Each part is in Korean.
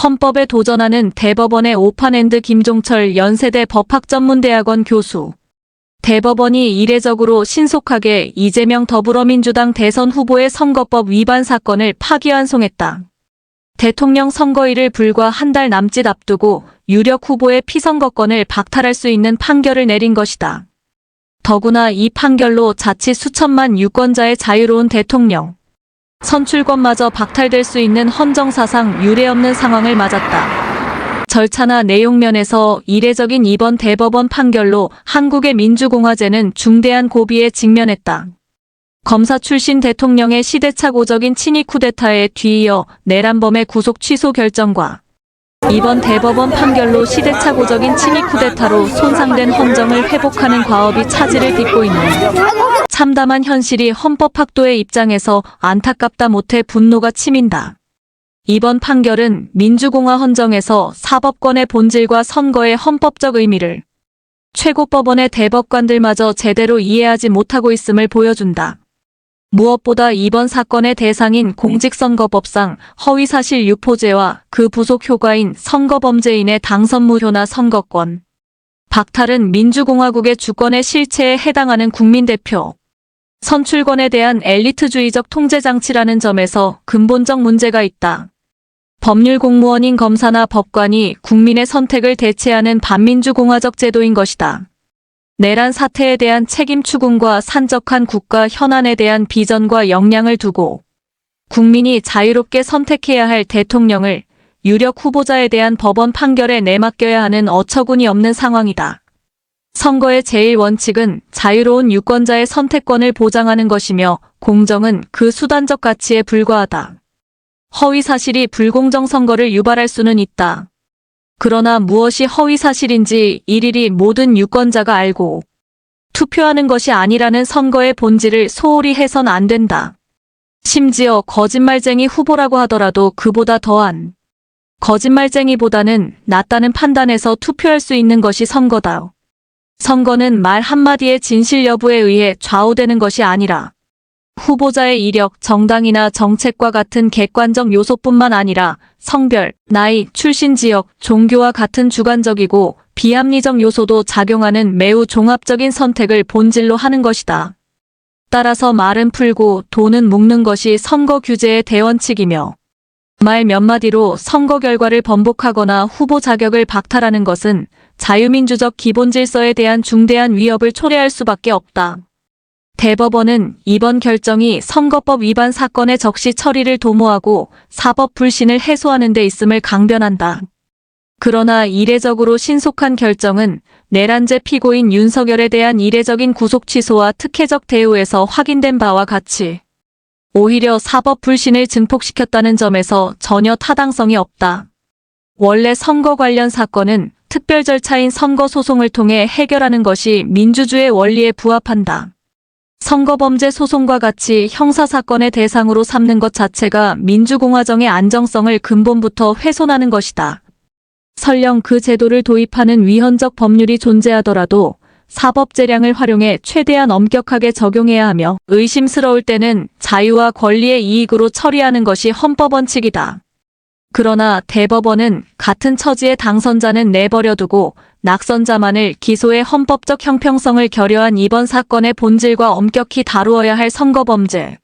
헌법에 도전하는 대법원의 오판핸드 김종철 연세대 법학전문대학원 교수. 대법원이 이례적으로 신속하게 이재명 더불어민주당 대선 후보의 선거법 위반 사건을 파기환송했다. 대통령 선거일을 불과 한 달 남짓 앞두고 유력 후보의 피선거권을 박탈할 수 있는 판결을 내린 것이다. 더구나 이 판결로 자칫 수천만 유권자의 자유로운 대통령 선출권마저 박탈될 수 있는 헌정사상 유례없는 상황을 맞았다. 절차나 내용 면에서 이례적인 이번 대법원 판결로 한국의 민주공화제는 중대한 고비에 직면했다. 검사 출신 대통령의 시대착오적인 친위 쿠데타에 뒤이어 내란범의 구속 취소 결정과 이번 대법원 판결로 시대착오적인 친위 쿠데타로 손상된 헌정을 회복하는 과업이 차질을 빚고 있는 참담한 현실이 헌법학도의 입장에서 안타깝다 못해 분노가 치민다. 이번 판결은 민주공화 헌정에서 사법권의 본질과 선거의 헌법적 의미를 최고법원의 대법관들마저 제대로 이해하지 못하고 있음을 보여준다. 무엇보다 이번 사건의 대상인 공직선거법상 허위사실 유포죄와 그 부속 효과인 선거범죄인의 당선무효나 선거권 박탈은 민주공화국의 주권의 실체에 해당하는 국민대표 선출권에 대한 엘리트주의적 통제장치라는 점에서 근본적 문제가 있다. 법률 공무원인 검사나 법관이 국민의 선택을 대체하는 반민주공화적 제도인 것이다. 내란 사태에 대한 책임 추궁과 산적한 국가 현안에 대한 비전과 역량을 두고 국민이 자유롭게 선택해야 할 대통령을 유력 후보자에 대한 법원 판결에 내맡겨야 하는 어처구니 없는 상황이다. 선거의 제1원칙은 자유로운 유권자의 선택권을 보장하는 것이며 공정은 그 수단적 가치에 불과하다. 허위사실이 불공정 선거를 유발할 수는 있다. 그러나 무엇이 허위사실인지 일일이 모든 유권자가 알고 투표하는 것이 아니라는 선거의 본질을 소홀히 해선 안 된다. 심지어 거짓말쟁이 후보라고 하더라도 그보다 더한 거짓말쟁이보다는 낫다는 판단에서 투표할 수 있는 것이 선거다. 선거는 말 한마디의 진실 여부에 의해 좌우되는 것이 아니라 후보자의 이력, 정당이나 정책과 같은 객관적 요소뿐만 아니라 성별, 나이, 출신 지역, 종교와 같은 주관적이고 비합리적 요소도 작용하는 매우 종합적인 선택을 본질로 하는 것이다. 따라서 말은 풀고 돈은 묶는 것이 선거 규제의 대원칙이며 말 몇 마디로 선거 결과를 번복하거나 후보 자격을 박탈하는 것은 자유민주적 기본 질서에 대한 중대한 위협을 초래할 수밖에 없다. 대법원은 이번 결정이 선거법 위반 사건의 적시 처리를 도모하고 사법 불신을 해소하는 데 있음을 강변한다. 그러나 이례적으로 신속한 결정은 내란죄 피고인 윤석열에 대한 이례적인 구속 취소와 특혜적 대우에서 확인된 바와 같이 오히려 사법 불신을 증폭시켰다는 점에서 전혀 타당성이 없다. 원래 선거 관련 사건은 특별 절차인 선거소송을 통해 해결하는 것이 민주주의 원리에 부합한다. 선거범죄 소송과 같이 형사사건의 대상으로 삼는 것 자체가 민주공화정의 안정성을 근본부터 훼손하는 것이다. 설령 그 제도를 도입하는 위헌적 법률이 존재하더라도 사법재량을 활용해 최대한 엄격하게 적용해야 하며 의심스러울 때는 자유와 권리의 이익으로 처리하는 것이 헌법원칙이다. 그러나 대법원은 같은 처지의 당선자는 내버려두고 낙선자만을 기소해 헌법적 형평성을 결여한 이번 사건의 본질과 엄격히 다루어야 할 선거범죄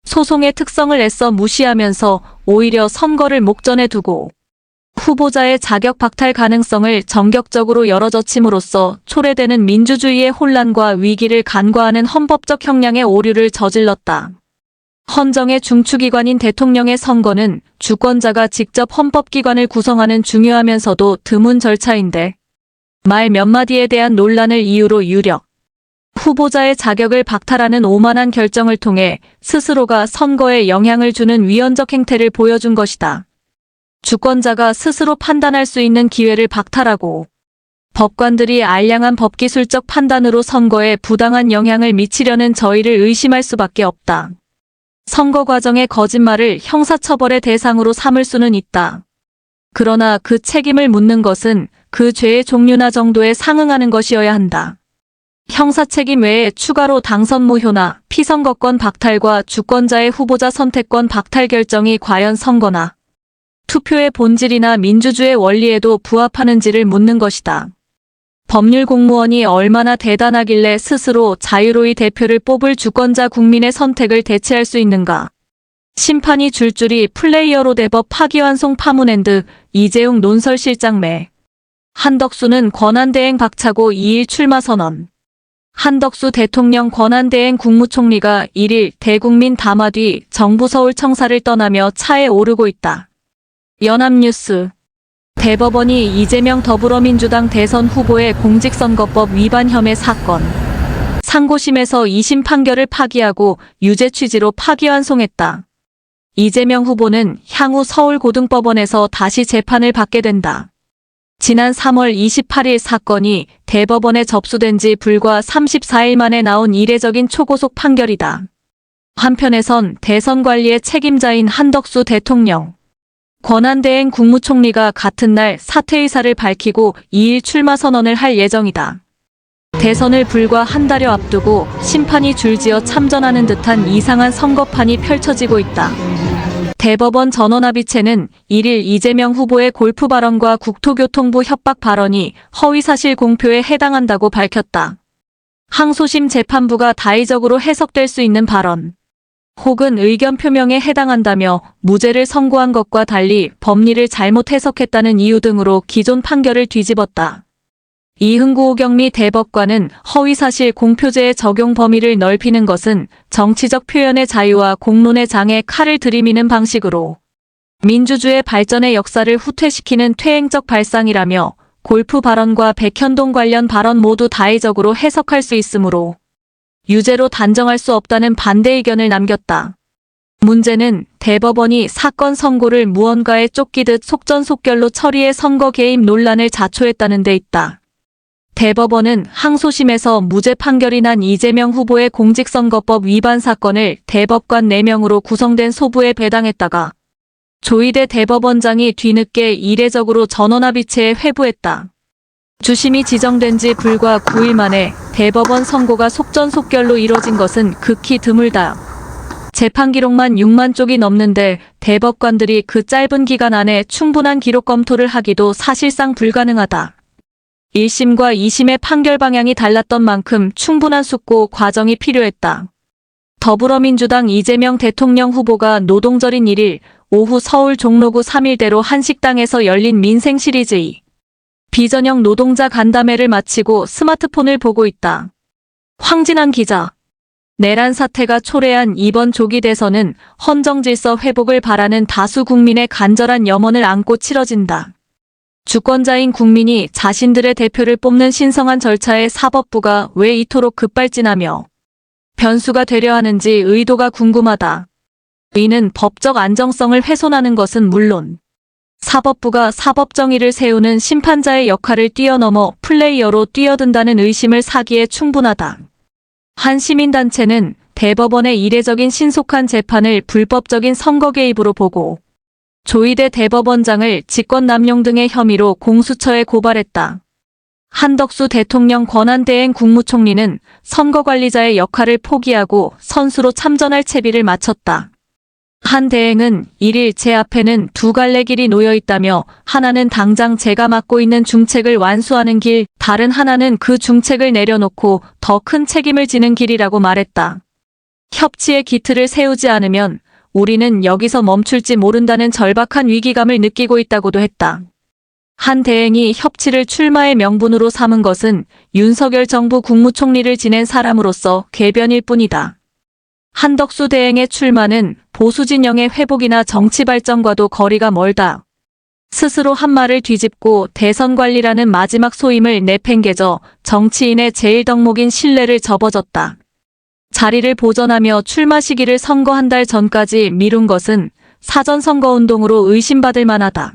소송의 특성을 애써 무시하면서 오히려 선거를 목전에 두고 후보자의 자격 박탈 가능성을 전격적으로 열어젖힘으로써 초래되는 민주주의의 혼란과 위기를 간과하는 헌법적 형량의 오류를 저질렀다. 헌정의 중추기관인 대통령의 선거는 주권자가 직접 헌법기관을 구성하는 중요하면서도 드문 절차인데 말 몇 마디에 대한 논란을 이유로 유력 후보자의 자격을 박탈하는 오만한 결정을 통해 스스로가 선거에 영향을 주는 위헌적 행태를 보여준 것이다. 주권자가 스스로 판단할 수 있는 기회를 박탈하고 법관들이 알량한 법기술적 판단으로 선거에 부당한 영향을 미치려는 저희를 의심할 수밖에 없다. 선거 과정의 거짓말을 형사처벌의 대상으로 삼을 수는 있다. 그러나 그 책임을 묻는 것은 그 죄의 종류나 정도에 상응하는 것이어야 한다. 형사책임 외에 추가로 당선무효나 피선거권 박탈과 주권자의 후보자 선택권 박탈 결정이 과연 선거나 투표의 본질이나 민주주의 원리에도 부합하는지를 묻는 것이다. 법률 공무원이 얼마나 대단하길래 스스로 자유로이 대표를 뽑을 주권자 국민의 선택을 대체할 수 있는가. 심판이 줄줄이 플레이어로 대법 파기환송 파문앤드 이재용 논설실장 매. 한덕수는 권한대행 박차고 2일 출마 선언. 한덕수 대통령 권한대행 국무총리가 1일 대국민 담화 뒤 정부 서울 청사를 떠나며 차에 오르고 있다. 연합뉴스. 대법원이 이재명 더불어민주당 대선 후보의 공직선거법 위반 혐의 사건. 상고심에서 2심 판결을 파기하고 유죄 취지로 파기환송했다. 이재명 후보는 향후 서울고등법원에서 다시 재판을 받게 된다. 지난 3월 28일 사건이 대법원에 접수된 지 불과 34일 만에 나온 이례적인 초고속 판결이다. 한편에선 대선 관리의 책임자인 한덕수 대통령, 권한대행 국무총리가 같은 날 사퇴 의사를 밝히고 2일 출마 선언을 할 예정이다. 대선을 불과 한 달여 앞두고 심판이 줄지어 참전하는 듯한 이상한 선거판이 펼쳐지고 있다. 대법원 전원합의체는 1일 이재명 후보의 골프 발언과 국토교통부 협박 발언이 허위사실 공표에 해당한다고 밝혔다. 항소심 재판부가 다의적으로 해석될 수 있는 발언 혹은 의견 표명에 해당한다며 무죄를 선고한 것과 달리 법리를 잘못 해석했다는 이유 등으로 기존 판결을 뒤집었다. 이흥구 오경미 대법관은 허위사실 공표죄의 적용 범위를 넓히는 것은 정치적 표현의 자유와 공론의 장에 칼을 들이미는 방식으로 민주주의 발전의 역사를 후퇴시키는 퇴행적 발상이라며 골프 발언과 백현동 관련 발언 모두 다의적으로 해석할 수 있으므로 유죄로 단정할 수 없다는 반대 의견을 남겼다. 문제는 대법원이 사건 선고를 무언가에 쫓기듯 속전속결로 처리해 선거 개입 논란을 자초했다는 데 있다. 대법원은 항소심에서 무죄 판결이 난 이재명 후보의 공직선거법 위반 사건을 대법관 4명으로 구성된 소부에 배당했다가 조희대 대법원장이 뒤늦게 이례적으로 전원합의체에 회부했다. 주심이 지정된 지 불과 9일 만에 대법원 선고가 속전속결로 이뤄진 것은 극히 드물다. 재판 기록만 6만 쪽이 넘는데 대법관들이 그 짧은 기간 안에 충분한 기록 검토를 하기도 사실상 불가능하다. 1심과 2심의 판결 방향이 달랐던 만큼 충분한 숙고 과정이 필요했다. 더불어민주당 이재명 대통령 후보가 노동절인 1일 오후 서울 종로구 3일대로 한식당에서 열린 민생 시리즈 2 비전형 노동자 간담회를 마치고 스마트폰을 보고 있다. 황진환 기자. 내란 사태가 초래한 이번 조기 대선은 헌정질서 회복을 바라는 다수 국민의 간절한 염원을 안고 치러진다. 주권자인 국민이 자신들의 대표를 뽑는 신성한 절차에 사법부가 왜 이토록 급발진하며 변수가 되려 하는지 의도가 궁금하다. 이는 법적 안정성을 훼손하는 것은 물론 사법부가 사법정의를 세우는 심판자의 역할을 뛰어넘어 플레이어로 뛰어든다는 의심을 사기에 충분하다. 한 시민단체는 대법원의 이례적인 신속한 재판을 불법적인 선거 개입으로 보고 조희대 대법원장을 직권남용 등의 혐의로 공수처에 고발했다. 한덕수 대통령 권한대행 국무총리는 선거관리자의 역할을 포기하고 선수로 참전할 채비를 마쳤다. 한 대행은 1일 제 앞에는 두 갈래 길이 놓여 있다며 하나는 당장 제가 맡고 있는 중책을 완수하는 길, 다른 하나는 그 중책을 내려놓고 더 큰 책임을 지는 길이라고 말했다. 협치의 기틀을 세우지 않으면 우리는 여기서 멈출지 모른다는 절박한 위기감을 느끼고 있다고도 했다. 한 대행이 협치를 출마의 명분으로 삼은 것은 윤석열 정부 국무총리를 지낸 사람으로서 궤변일 뿐이다. 한덕수 대행의 출마는 보수 진영의 회복이나 정치 발전과도 거리가 멀다. 스스로 한 말을 뒤집고 대선 관리라는 마지막 소임을 내팽개져 정치인의 제일 덕목인 신뢰를 접어졌다. 자리를 보전하며 출마 시기를 선거 한 달 전까지 미룬 것은 사전선거운동으로 의심받을 만하다.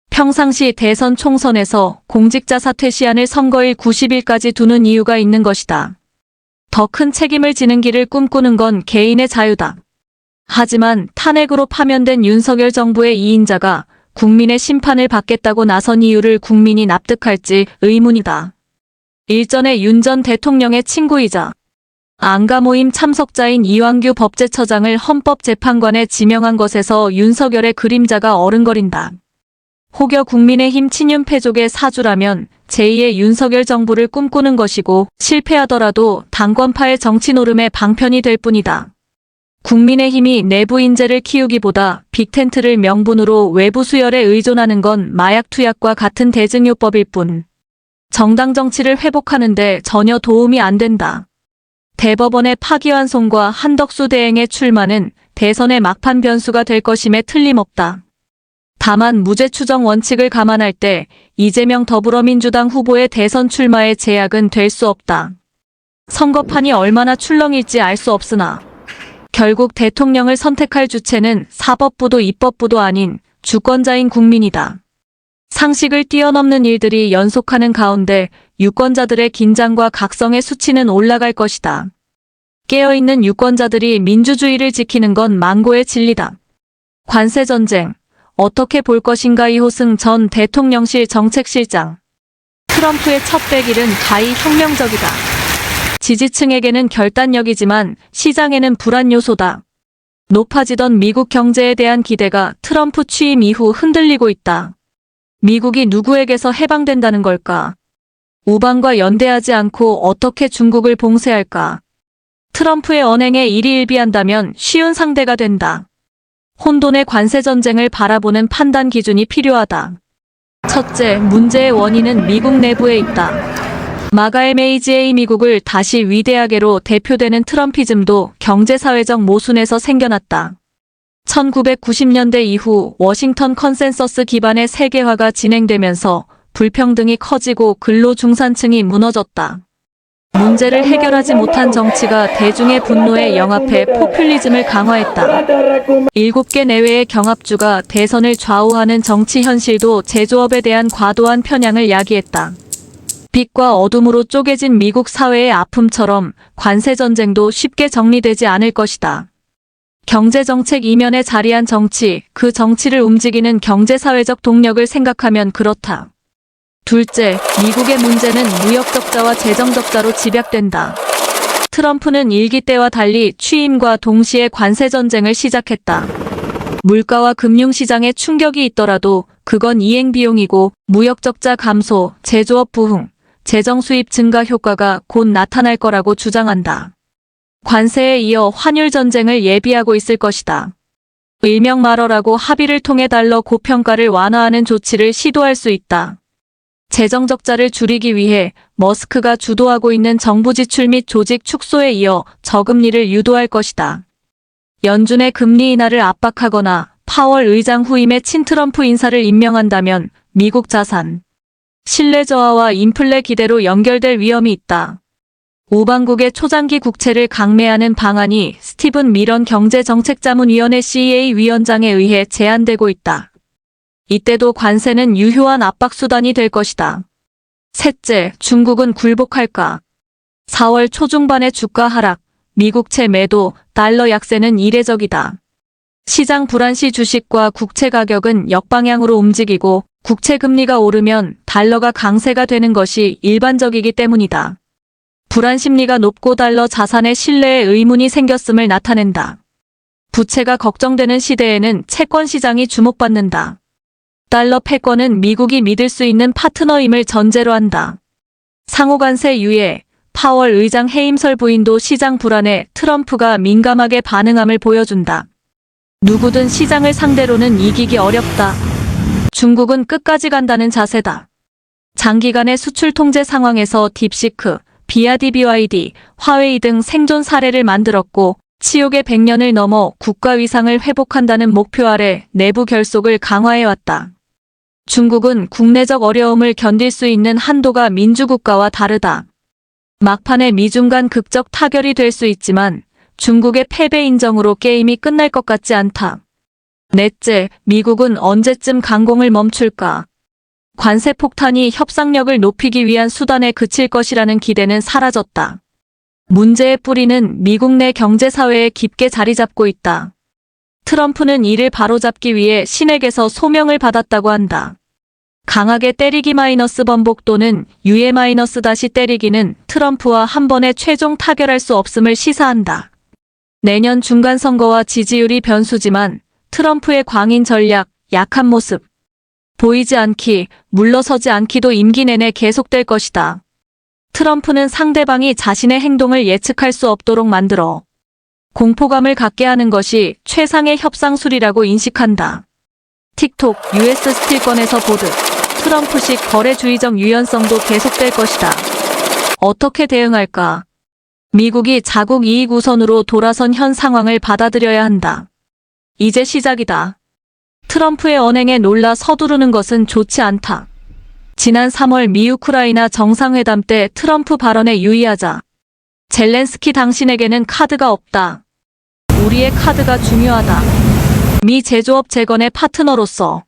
평상시 대선 총선에서 공직자 사퇴 시한을 선거일 90일까지 두는 이유가 있는 것이다. 더 큰 책임을 지는 길을 꿈꾸는 건 개인의 자유다. 하지만 탄핵으로 파면된 윤석열 정부의 2인자가 국민의 심판을 받겠다고 나선 이유를 국민이 납득할지 의문이다. 일전에 윤 전 대통령의 친구이자 안가 모임 참석자인 이완규 법제처장을 헌법재판관에 지명한 것에서 윤석열의 그림자가 어른거린다. 혹여 국민의힘 친윤 패족의 사주라면 제2의 윤석열 정부를 꿈꾸는 것이고 실패하더라도 당권파의 정치 노름의 방편이 될 뿐이다. 국민의힘이 내부 인재를 키우기보다 빅텐트를 명분으로 외부 수혈에 의존하는 건 마약 투약과 같은 대증요법일 뿐. 정당 정치를 회복하는데 전혀 도움이 안 된다. 대법원의 파기환송과 한덕수 대행의 출마는 대선의 막판 변수가 될 것임에 틀림없다. 다만 무죄 추정 원칙을 감안할 때 이재명 더불어민주당 후보의 대선 출마에 제약은 될 수 없다. 선거판이 얼마나 출렁일지 알 수 없으나 결국 대통령을 선택할 주체는 사법부도 입법부도 아닌 주권자인 국민이다. 상식을 뛰어넘는 일들이 연속하는 가운데 유권자들의 긴장과 각성의 수치는 올라갈 것이다. 깨어있는 유권자들이 민주주의를 지키는 건 만고의 진리다. 관세전쟁, 어떻게 볼 것인가 이호승 전 대통령실 정책실장. 트럼프의 첫 100일은 가히 혁명적이다. 지지층에게는 결단력이지만 시장에는 불안 요소다. 높아지던 미국 경제에 대한 기대가 트럼프 취임 이후 흔들리고 있다. 미국이 누구에게서 해방된다는 걸까? 우방과 연대하지 않고 어떻게 중국을 봉쇄할까? 트럼프의 언행에 일희일비한다면 쉬운 상대가 된다. 혼돈의 관세전쟁을 바라보는 판단 기준이 필요하다. 첫째, 문제의 원인은 미국 내부에 있다. 마가의 미국을 다시 위대하게로 대표되는 트럼피즘도 경제사회적 모순에서 생겨났다. 1990년대 이후 워싱턴 컨센서스 기반의 세계화가 진행되면서 불평등이 커지고 근로중산층이 무너졌다. 문제를 해결하지 못한 정치가 대중의 분노에 영합해 포퓰리즘을 강화했다. 7개 내외의 경합주가 대선을 좌우하는 정치 현실도 제조업에 대한 과도한 편향을 야기했다. 빛과 어둠으로 쪼개진 미국 사회의 아픔처럼 관세전쟁도 쉽게 정리되지 않을 것이다. 경제정책 이면에 자리한 정치, 그 정치를 움직이는 경제사회적 동력을 생각하면 그렇다. 둘째, 미국의 문제는 무역적자와 재정적자로 집약된다. 트럼프는 일기 때와 달리 취임과 동시에 관세전쟁을 시작했다. 물가와 금융시장에 충격이 있더라도 그건 이행비용이고 무역적자 감소, 제조업 부흥, 재정수입 증가 효과가 곧 나타날 거라고 주장한다. 관세에 이어 환율 전쟁을 예비하고 있을 것이다. 일명 말어라고 합의를 통해 달러 고평가를 완화하는 조치를 시도할 수 있다. 재정 적자를 줄이기 위해 머스크가 주도하고 있는 정부 지출 및 조직 축소에 이어 저금리를 유도할 것이다. 연준의 금리 인하를 압박하거나 파월 의장 후임의 친트럼프 인사를 임명한다면 미국 자산, 신뢰 저하와 인플레 기대로 연결될 위험이 있다. 우방국의 초장기 국채를 강매하는 방안이 스티븐 미런 경제정책자문위원회 CEA 위원장에 의해 제안되고 있다. 이때도 관세는 유효한 압박수단이 될 것이다. 셋째, 중국은 굴복할까? 4월 초중반의 주가 하락, 미국채 매도, 달러 약세는 이례적이다. 시장 불안 시 주식과 국채 가격은 역방향으로 움직이고 국채 금리가 오르면 달러가 강세가 되는 것이 일반적이기 때문이다. 불안 심리가 높고 달러 자산의 신뢰에 의문이 생겼음을 나타낸다. 부채가 걱정되는 시대에는 채권 시장이 주목받는다. 달러 패권은 미국이 믿을 수 있는 파트너임을 전제로 한다. 상호관세 유예, 파월 의장 해임설 부인도 시장 불안에 트럼프가 민감하게 반응함을 보여준다. 누구든 시장을 상대로는 이기기 어렵다. 중국은 끝까지 간다는 자세다. 장기간의 수출 통제 상황에서 딥시크, BYD, 화웨이 등 생존 사례를 만들었고 치욕의 100년을 넘어 국가 위상을 회복한다는 목표 아래 내부 결속을 강화해왔다. 중국은 국내적 어려움을 견딜 수 있는 한도가 민주국가와 다르다. 막판에 미중 간 극적 타결이 될 수 있지만 중국의 패배 인정으로 게임이 끝날 것 같지 않다. 넷째, 미국은 언제쯤 강공을 멈출까? 관세 폭탄이 협상력을 높이기 위한 수단에 그칠 것이라는 기대는 사라졌다. 문제의 뿌리는 미국 내 경제사회에 깊게 자리 잡고 있다. 트럼프는 이를 바로잡기 위해 신에게서 소명을 받았다고 한다. 강하게 때리기 마이너스 번복 또는 유예 마이너스 다시 때리기는 트럼프와 한 번에 최종 타결할 수 없음을 시사한다. 내년 중간 선거와 지지율이 변수지만 트럼프의 광인 전략, 약한 모습, 보이지 않기, 물러서지 않기도 임기 내내 계속될 것이다. 트럼프는 상대방이 자신의 행동을 예측할 수 없도록 만들어 공포감을 갖게 하는 것이 최상의 협상술이라고 인식한다. 틱톡, US 스틸 건에서 보듯 트럼프식 거래주의적 유연성도 계속될 것이다. 어떻게 대응할까? 미국이 자국 이익 우선으로 돌아선 현 상황을 받아들여야 한다. 이제 시작이다. 트럼프의 언행에 놀라 서두르는 것은 좋지 않다. 지난 3월 미 우크라이나 정상회담 때 트럼프 발언에 유의하자. 젤렌스키 당신에게는 카드가 없다. 우리의 카드가 중요하다. 미 제조업 재건의 파트너로서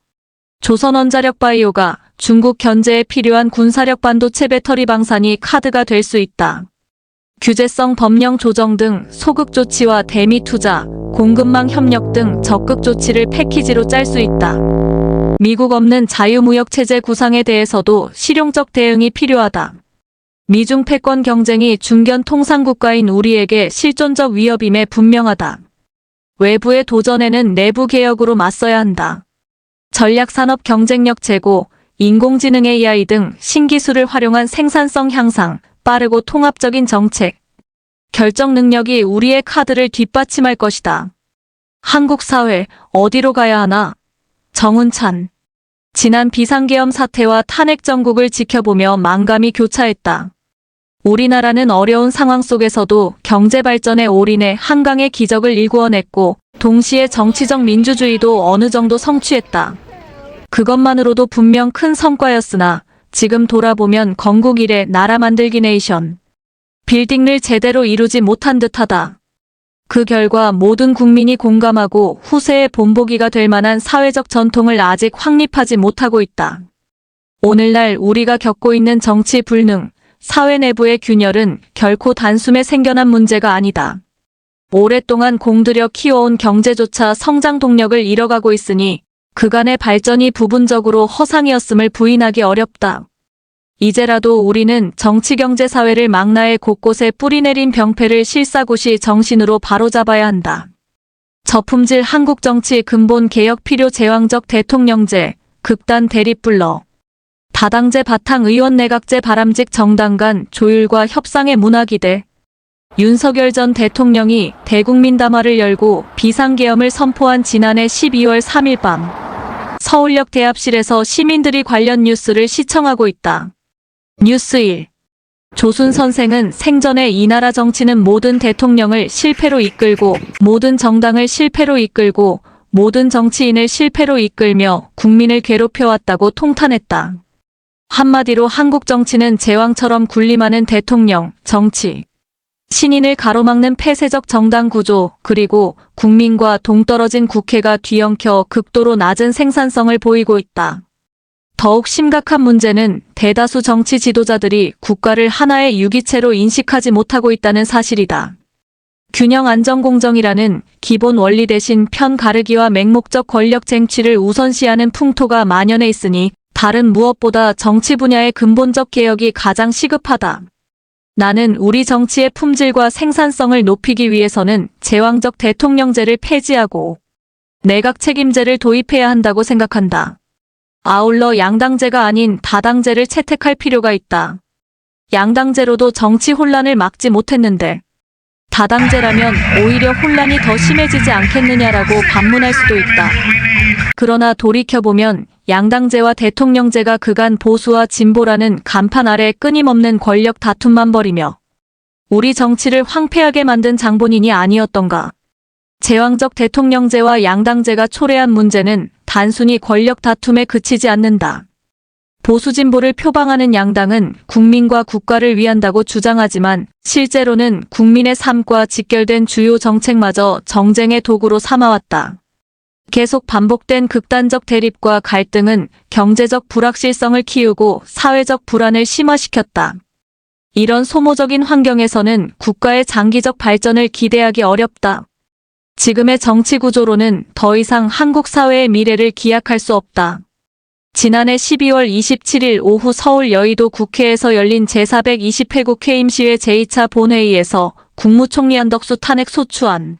조선원자력 바이오가 중국 견제에 필요한 군사력 반도체 배터리 방산이 카드가 될 수 있다. 규제성 법령 조정 등 소극 조치와 대미 투자, 공급망 협력 등 적극 조치를 패키지로 짤 수 있다. 미국 없는 자유무역 체제 구상에 대해서도 실용적 대응이 필요하다. 미중 패권 경쟁이 중견 통상국가인 우리에게 실존적 위협임에 분명하다. 외부의 도전에는 내부 개혁으로 맞서야 한다. 전략산업 경쟁력 제고, 인공지능 AI 등 신기술을 활용한 생산성 향상, 빠르고 통합적인 정책, 결정 능력이 우리의 카드를 뒷받침할 것이다. 한국 사회, 어디로 가야 하나? 정운찬. 지난 비상계엄 사태와 탄핵 정국을 지켜보며 만감이 교차했다. 우리나라는 어려운 상황 속에서도 경제 발전에 올인해 한강의 기적을 일구어냈고 동시에 정치적 민주주의도 어느 정도 성취했다. 그것만으로도 분명 큰 성과였으나 지금 돌아보면 건국 이래 나라 만들기 네이션 빌딩을 제대로 이루지 못한 듯하다. 그 결과 모든 국민이 공감하고 후세의 본보기가 될 만한 사회적 전통을 아직 확립하지 못하고 있다. 오늘날 우리가 겪고 있는 정치 불능, 사회 내부의 균열은 결코 단숨에 생겨난 문제가 아니다. 오랫동안 공들여 키워온 경제조차 성장 동력을 잃어가고 있으니 그간의 발전이 부분적으로 허상이었음을 부인하기 어렵다. 이제라도 우리는 정치-경제-사회를 망라해 곳곳에 뿌리내린 병폐를 실사고시 정신으로 바로잡아야 한다. 저품질 한국 정치 근본 개혁 필요 제왕적 대통령제, 극단 대립불러. 다당제 바탕 의원 내각제 바람직 정당 간 조율과 협상의 문화기대. 윤석열 전 대통령이 대국민 담화를 열고 비상계엄을 선포한 지난해 12월 3일 밤 서울역 대합실에서 시민들이 관련 뉴스를 시청하고 있다. 뉴스 1. 조순 선생은 생전에 이 나라 정치는 모든 대통령을 실패로 이끌고 모든 정당을 실패로 이끌고 모든 정치인을 실패로 이끌며 국민을 괴롭혀왔다고 통탄했다. 한마디로 한국 정치는 제왕처럼 군림하는 대통령, 정치, 신인을 가로막는 폐쇄적 정당 구조, 그리고 국민과 동떨어진 국회가 뒤엉켜 극도로 낮은 생산성을 보이고 있다. 더욱 심각한 문제는 대다수 정치 지도자들이 국가를 하나의 유기체로 인식하지 못하고 있다는 사실이다. 균형 안정 공정이라는 기본 원리 대신 편 가르기와 맹목적 권력 쟁취를 우선시하는 풍토가 만연해 있으니 다른 무엇보다 정치 분야의 근본적 개혁이 가장 시급하다. 나는 우리 정치의 품질과 생산성을 높이기 위해서는 제왕적 대통령제를 폐지하고 내각 책임제를 도입해야 한다고 생각한다. 아울러 양당제가 아닌 다당제를 채택할 필요가 있다. 양당제로도 정치 혼란을 막지 못했는데 다당제라면 오히려 혼란이 더 심해지지 않겠느냐라고 반문할 수도 있다. 그러나 돌이켜보면 양당제와 대통령제가 그간 보수와 진보라는 간판 아래 끊임없는 권력 다툼만 벌이며 우리 정치를 황폐하게 만든 장본인이 아니었던가. 제왕적 대통령제와 양당제가 초래한 문제는 단순히 권력 다툼에 그치지 않는다. 보수 진보를 표방하는 양당은 국민과 국가를 위한다고 주장하지만 실제로는 국민의 삶과 직결된 주요 정책마저 정쟁의 도구로 삼아왔다. 계속 반복된 극단적 대립과 갈등은 경제적 불확실성을 키우고 사회적 불안을 심화시켰다. 이런 소모적인 환경에서는 국가의 장기적 발전을 기대하기 어렵다. 지금의 정치 구조로는 더 이상 한국 사회의 미래를 기약할 수 없다. 지난해 12월 27일 오후 서울 여의도 국회에서 열린 제420회국회 임시회 제2차 본회의에서 국무총리 한덕수 탄핵 소추안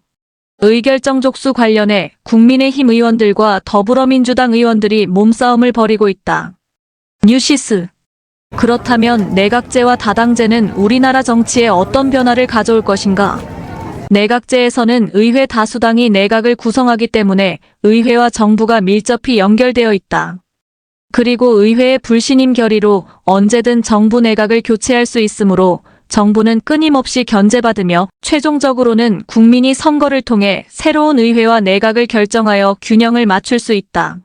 의결정 족수 관련해 국민의힘 의원들과 더불어민주당 의원들이 몸싸움을 벌이고 있다. 뉴시스. 그렇다면 내각제와 다당제는 우리나라 정치에 어떤 변화를 가져올 것인가? 내각제에서는 의회 다수당이 내각을 구성하기 때문에 의회와 정부가 밀접히 연결되어 있다. 그리고 의회의 불신임 결의로 언제든 정부 내각을 교체할 수 있으므로 정부는 끊임없이 견제받으며 최종적으로는 국민이 선거를 통해 새로운 의회와 내각을 결정하여 균형을 맞출 수 있다.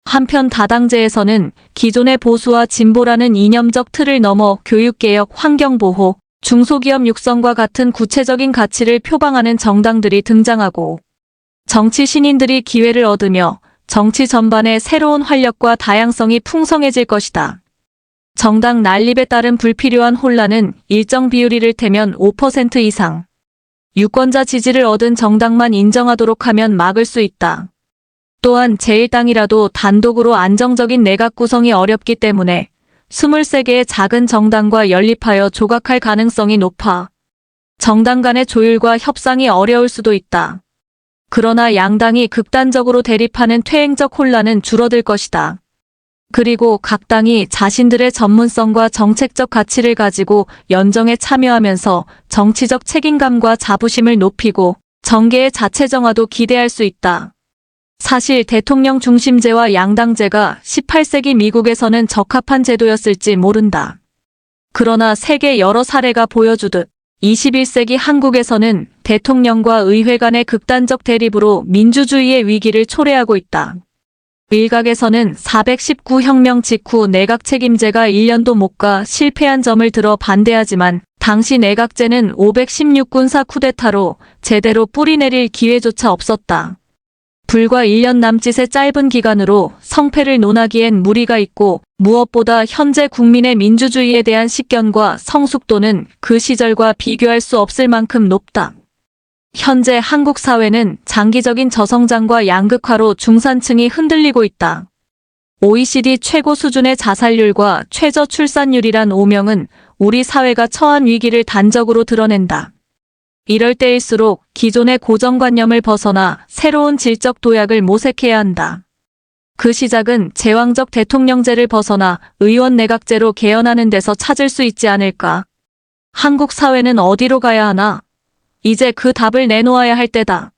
한편 다당제에서는 기존의 보수와 진보라는 이념적 틀을 넘어 교육개혁, 환경보호, 중소기업 육성과 같은 구체적인 가치를 표방하는 정당들이 등장하고 정치 신인들이 기회를 얻으며 정치 전반의 새로운 활력과 다양성이 풍성해질 것이다. 정당 난립에 따른 불필요한 혼란은 일정 비율 이를테면 5% 이상 유권자 지지를 얻은 정당만 인정하도록 하면 막을 수 있다. 또한 제1당이라도 단독으로 안정적인 내각 구성이 어렵기 때문에 23개의 작은 정당과 연립하여 조각할 가능성이 높아 정당 간의 조율과 협상이 어려울 수도 있다. 그러나 양당이 극단적으로 대립하는 퇴행적 혼란은 줄어들 것이다. 그리고 각 당이 자신들의 전문성과 정책적 가치를 가지고 연정에 참여하면서 정치적 책임감과 자부심을 높이고 정계의 자체 정화도 기대할 수 있다. 사실 대통령 중심제와 양당제가 18세기 미국에서는 적합한 제도였을지 모른다. 그러나 세계 여러 사례가 보여주듯 21세기 한국에서는 대통령과 의회 간의 극단적 대립으로 민주주의의 위기를 초래하고 있다. 일각에서는 419 혁명 직후 내각 책임제가 1년도 못 가 실패한 점을 들어 반대하지만 당시 내각제는 516 군사 쿠데타로 제대로 뿌리내릴 기회조차 없었다. 불과 1년 남짓의 짧은 기간으로 성패를 논하기엔 무리가 있고 무엇보다 현재 국민의 민주주의에 대한 식견과 성숙도는 그 시절과 비교할 수 없을 만큼 높다. 현재 한국 사회는 장기적인 저성장과 양극화로 중산층이 흔들리고 있다. OECD 최고 수준의 자살률과 최저 출산율이란 오명은 우리 사회가 처한 위기를 단적으로 드러낸다. 이럴 때일수록 기존의 고정관념을 벗어나 새로운 질적 도약을 모색해야 한다. 그 시작은 제왕적 대통령제를 벗어나 의원 내각제로 개헌하는 데서 찾을 수 있지 않을까? 한국 사회는 어디로 가야 하나? 이제 그 답을 내놓아야 할 때다.